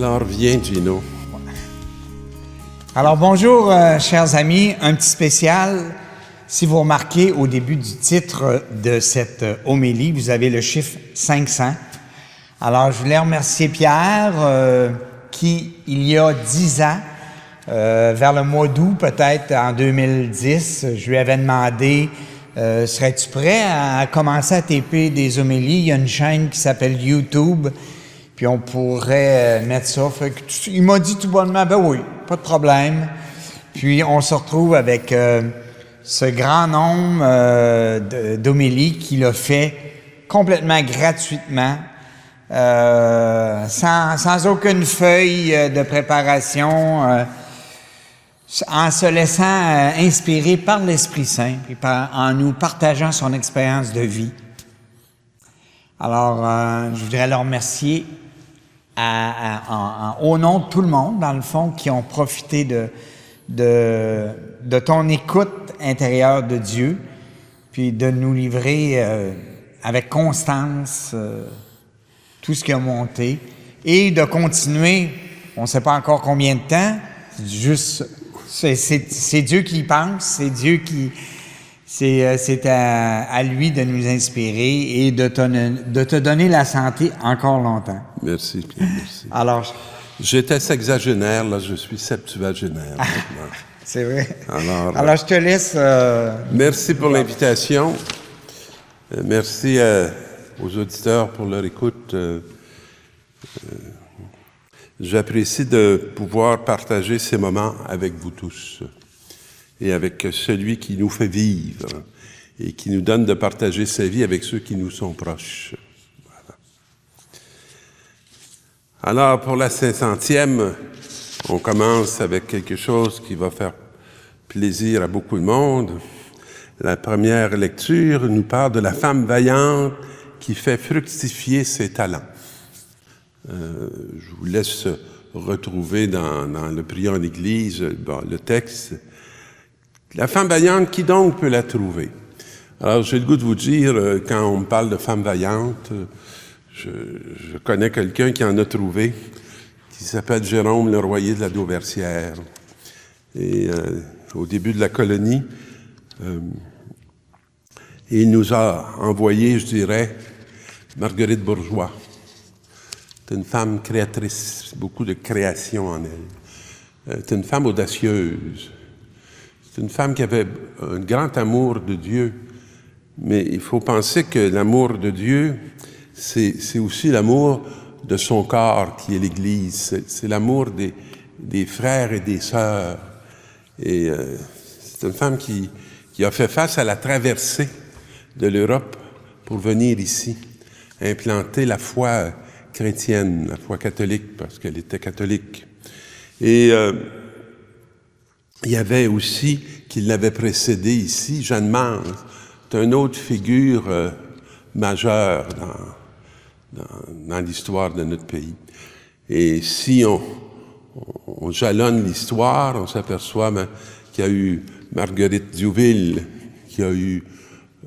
Alors, viens, Gino. Alors, bonjour, chers amis. Un petit spécial. Si vous remarquez, au début du titre de cette homélie, vous avez le chiffre 500. Alors, je voulais remercier Pierre, qui, il y a 10 ans, vers le mois d'août, peut-être en 2010, je lui avais demandé serais-tu prêt à commencer à taper des homélies? Il y a une chaîne qui s'appelle YouTube, puis on pourrait mettre ça. Fait que il m'a dit tout bonnement, ben oui, pas de problème. Puis on se retrouve avec ce grand nombre d'homélies qu'il a fait complètement gratuitement, sans aucune feuille de préparation, en se laissant inspirer par l'Esprit Saint, et en nous partageant son expérience de vie. Alors, je voudrais le remercier au nom de tout le monde, dans le fond, qui ont profité de ton écoute intérieure de Dieu, puis de nous livrer avec constance tout ce qui a monté, et de continuer, on ne sait pas encore combien de temps, juste... C'est Dieu qui y pense, c'est Dieu qui... C'est à lui de nous inspirer et de te donner la santé encore longtemps. Merci, Pierre, merci. Alors... J'étais sexagénaire, là, je suis septuagénaire. C'est vrai. Alors, je te laisse... merci pour l'invitation. Merci aux auditeurs pour leur écoute. J'apprécie de pouvoir partager ces moments avec vous tous et avec celui qui nous fait vivre et qui nous donne de partager sa vie avec ceux qui nous sont proches. Voilà. Alors, pour la 500e, on commence avec quelque chose qui va faire plaisir à beaucoup de monde. La première lecture nous parle de la femme vaillante qui fait fructifier ses talents. Je vous laisse retrouver dans le priant en Église le texte. La femme vaillante, qui donc peut la trouver? Alors, j'ai le goût de vous dire, quand on me parle de femme vaillante, je connais quelqu'un qui en a trouvé, qui s'appelle Jérôme Le Royer de la Dauversière. Et au début de la colonie, il nous a envoyé, je dirais, Marguerite Bourgeois. C'est une femme créatrice, beaucoup de création en elle. C'est une femme audacieuse. C'est une femme qui avait un grand amour de Dieu. Mais il faut penser que l'amour de Dieu, c'est aussi l'amour de son corps qui est l'Église. C'est l'amour des frères et des sœurs. Et c'est une femme qui a fait face à la traversée de l'Europe pour venir ici, implanter la foi chrétienne, la foi catholique, parce qu'elle était catholique. Et il y avait aussi, qui l'avait précédé ici, Jeanne Mance. C'est une autre figure majeure dans l'histoire de notre pays. Et si on jalonne l'histoire, on s'aperçoit qu'il y a eu Marguerite Diouville, qu'il y a eu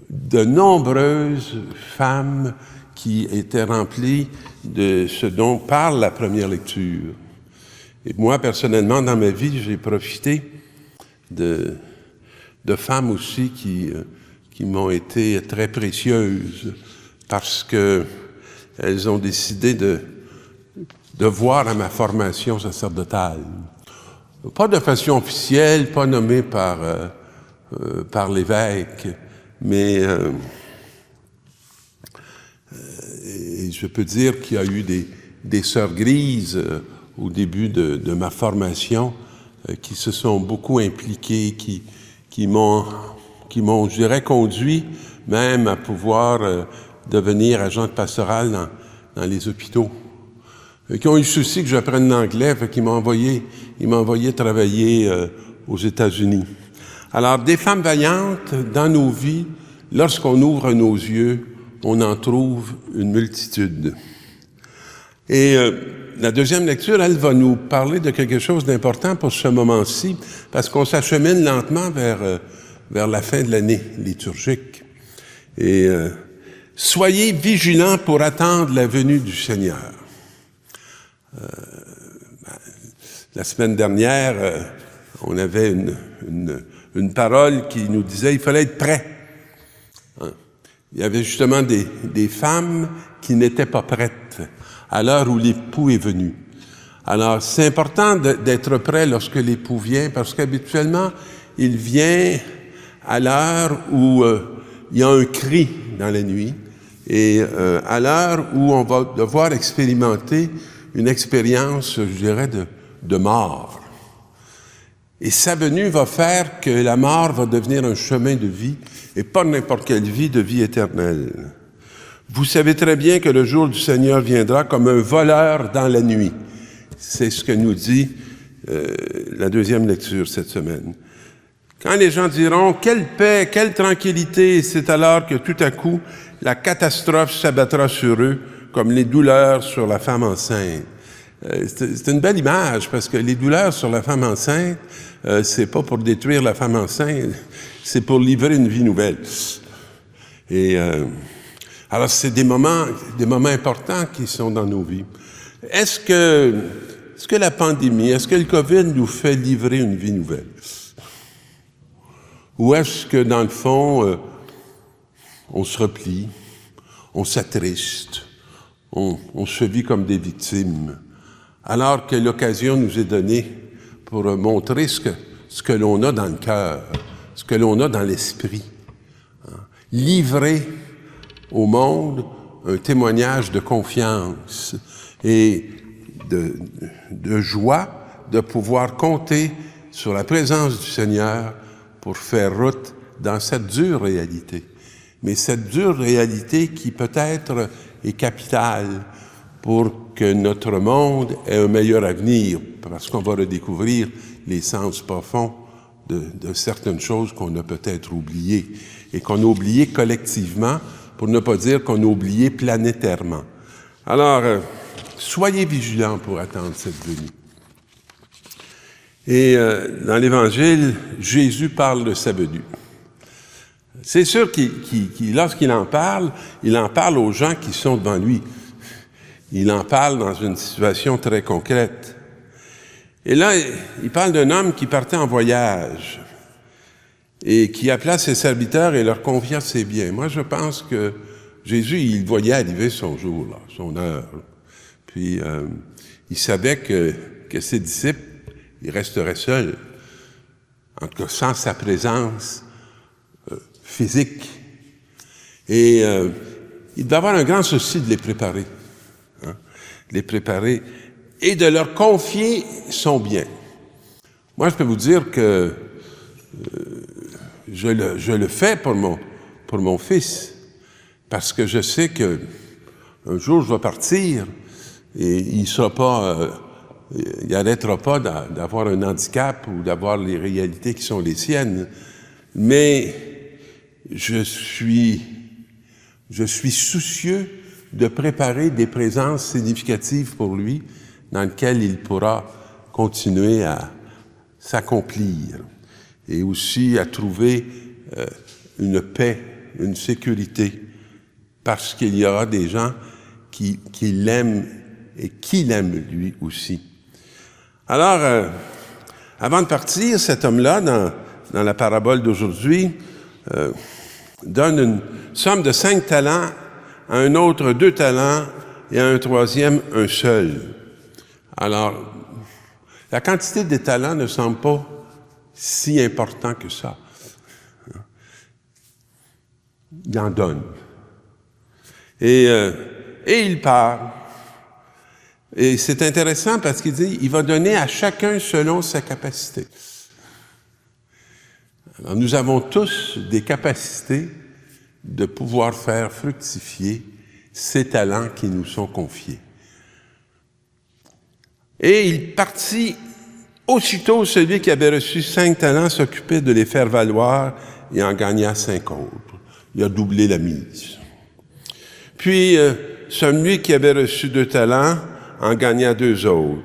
de nombreuses femmes qui étaient remplies de ce dont parle la première lecture. Et moi, personnellement, dans ma vie, j'ai profité de femmes aussi qui m'ont été très précieuses parce que elles ont décidé de voir à ma formation sacerdotale. Pas de façon officielle, pas nommée par l'évêque, mais et je peux dire qu'il y a eu des sœurs grises au début de ma formation qui se sont beaucoup impliquées, qui m'ont, je dirais, conduit même à pouvoir devenir agente pastorale dans les hôpitaux. Qui ont eu le souci que j'apprenne l'anglais, fait qu'ils m'ont envoyé travailler aux États-Unis. Alors, des femmes vaillantes dans nos vies, lorsqu'on ouvre nos yeux, on en trouve une multitude. Et la deuxième lecture, elle va nous parler de quelque chose d'important pour ce moment-ci, parce qu'on s'achemine lentement vers la fin de l'année liturgique. Et soyez vigilants pour attendre la venue du Seigneur. La semaine dernière, on avait une parole qui nous disait qu'il fallait être prêt. Hein? Il y avait justement des femmes qui n'étaient pas prêtes à l'heure où l'époux est venu. Alors, c'est important d'être prêt lorsque l'époux vient, parce qu'habituellement, il vient à l'heure où il y a un cri dans la nuit, et à l'heure où on va devoir expérimenter une expérience, je dirais, de mort. Et sa venue va faire que la mort va devenir un chemin de vie, et pas n'importe quelle vie, de vie éternelle. Vous savez très bien que le jour du Seigneur viendra comme un voleur dans la nuit. C'est ce que nous dit la deuxième lecture cette semaine. Quand les gens diront « Quelle paix, quelle tranquillité », c'est alors que tout à coup, la catastrophe s'abattra sur eux comme les douleurs sur la femme enceinte. C'est une belle image, parce que les douleurs sur la femme enceinte, c'est pas pour détruire la femme enceinte, c'est pour livrer une vie nouvelle. Et alors, c'est des moments importants qui sont dans nos vies. Est-ce que la pandémie, est-ce que le COVID nous fait livrer une vie nouvelle? Ou est-ce que, dans le fond, on se replie, on s'attriste, on se vit comme des victimes, alors que l'occasion nous est donnée pour montrer ce que l'on a dans le cœur, ce que l'on a dans l'esprit. Hein? Livrer au monde un témoignage de confiance et de joie de pouvoir compter sur la présence du Seigneur pour faire route dans cette dure réalité. Mais cette dure réalité qui peut-être est capitale pour que notre monde ait un meilleur avenir, parce qu'on va redécouvrir les sens profonds de certaines choses qu'on a peut-être oubliées, et qu'on a oubliées collectivement, pour ne pas dire qu'on a oublié planétairement. Alors, soyez vigilants pour attendre cette venue. Et dans l'Évangile, Jésus parle de sa venue. C'est sûr lorsqu'il en parle, il en parle aux gens qui sont devant lui. Il en parle dans une situation très concrète. Et là, il parle d'un homme qui partait en voyage et qui appela ses serviteurs et leur confia ses biens. Moi, je pense que Jésus, il voyait arriver son jour, là, son heure. Puis, il savait que ses disciples, ils resteraient seuls, en tout cas sans sa présence physique. Et il devait avoir un grand souci de les préparer. Hein, de les préparer et de leur confier son bien. Moi, je peux vous dire que je le fais pour mon fils, parce que je sais que un jour je vais partir et il sera pas, il n'arrêtera pas d'avoir un handicap ou d'avoir les réalités qui sont les siennes. Mais je suis soucieux de préparer des présences significatives pour lui, dans lesquelles il pourra continuer à s'accomplir et aussi à trouver une paix, une sécurité, parce qu'il y aura des gens qui l'aiment et qui l'aiment lui aussi. Alors, avant de partir, cet homme-là, dans la parabole d'aujourd'hui, donne une somme de 5 talents, à un autre 2 talents et à un troisième 1 seul. Alors, la quantité des talents ne semble pas si important que ça. Il en donne. Et il part. Et c'est intéressant parce qu'il dit, il va donner à chacun selon sa capacité. Alors, nous avons tous des capacités de pouvoir faire fructifier ces talents qui nous sont confiés. Et il partit aussitôt, celui qui avait reçu 5 talents s'occupait de les faire valoir et en gagna 5 autres. Il a doublé la mise. Puis, celui qui avait reçu 2 talents en gagna 2 autres.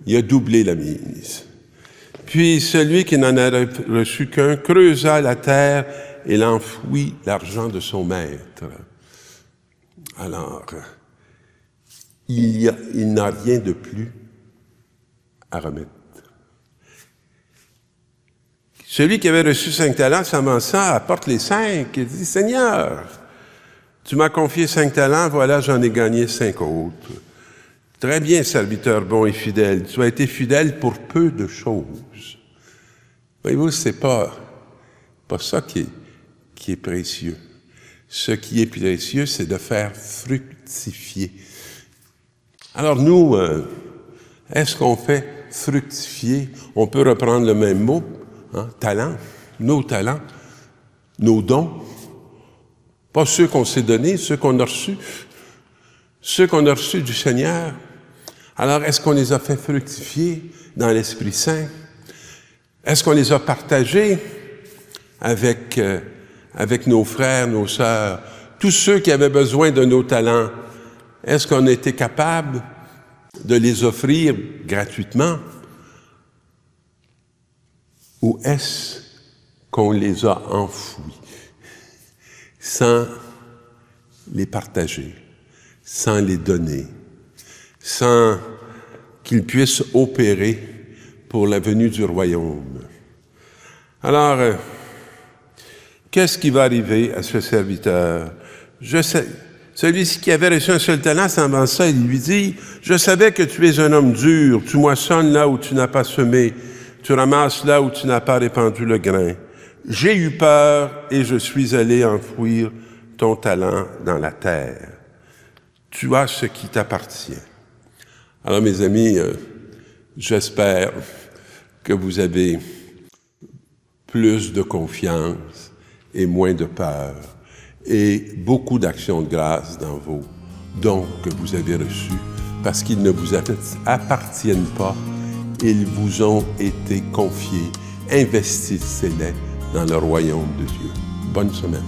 Il a doublé la mise. Puis, celui qui n'en a reçu qu'un creusa la terre et l'enfouit l'argent de son maître. Alors, il n'a rien de plus à remettre. Celui qui avait reçu 5 talents s'avança, apporte les 5 et dit, « Seigneur, tu m'as confié 5 talents, voilà, j'en ai gagné 5 autres. Très bien, serviteur bon et fidèle, tu as été fidèle pour peu de choses. » Voyez-vous, c'est pas ça qui est précieux. Ce qui est précieux, c'est de faire fructifier. Alors nous, est-ce qu'on fait fructifier? On peut reprendre le même mot, hein, talent, nos dons. Pas ceux qu'on s'est donnés, ceux qu'on a reçus du Seigneur. Alors, est-ce qu'on les a fait fructifier dans l'Esprit Saint? Est-ce qu'on les a partagés avec nos frères, nos sœurs, tous ceux qui avaient besoin de nos talents? Est-ce qu'on a été capable de les offrir gratuitement? Ou est-ce qu'on les a enfouis sans les partager, sans les donner, sans qu'ils puissent opérer pour la venue du royaume? Alors, qu'est-ce qui va arriver à ce serviteur? Je sais, celui-ci qui avait reçu un seul talent s'avança et lui dit, « Je savais que tu es un homme dur, tu moissonnes là où tu n'as pas semé, tu ramasses là où tu n'as pas répandu le grain. J'ai eu peur et je suis allé enfouir ton talent dans la terre. Tu as ce qui t'appartient. » Alors, mes amis, j'espère que vous avez plus de confiance et moins de peur et beaucoup d'actions de grâce dans vos dons que vous avez reçus parce qu'ils ne vous appartiennent pas, ils vous ont été confiés. Investissez-les dans le royaume de Dieu. Bonne semaine.